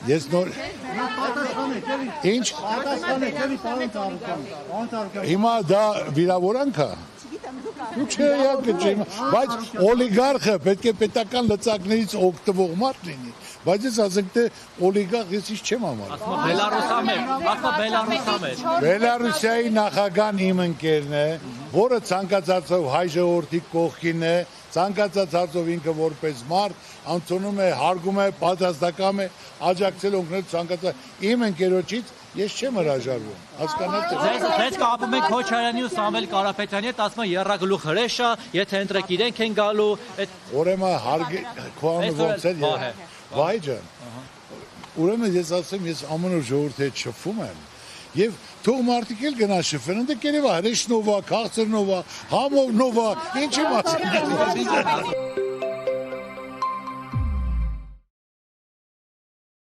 Ես նոր Ինչ Հիմա դա վիրավորանք է Չէ, իհարկե, բայց օլիգարխը պետք է պետական լծակներից օգտվող մարդ լինի, բայց ես ասենք թե օլիգարխ ես ինչ չեմ համարում։ Բելարուսիայի նախագահն իմ ընկերն է, որը ցանկացածով հայ ժողովրդի կողքին է, ցանկացած հարցով ինքը որպես մարդ անցնում է, հարգում է, պատասխանատու է, աջակցել օգնել ցանկացած իմ ընկերոջից Ես չեմ հրաժարվում, հասկանաք Ձեզ կապում ենք Քոչարյանի ու Սամվել Կարապետյանի հետ, ասում են եռագլուխ հրեշա, եթե ընտրեք իրենք են գալու Ուրեմն քո անունը ոնց է Վայ ջան Ուրեմն ես ասեմ, ես ամեն օր ժողովրդի հետ շփվում եմ Եվ թող մարդիկ էլ գնան շփվեն, ընդ երևա հրեշնովա, քաղցրնովա, համովնովա, ինչի՞ մասը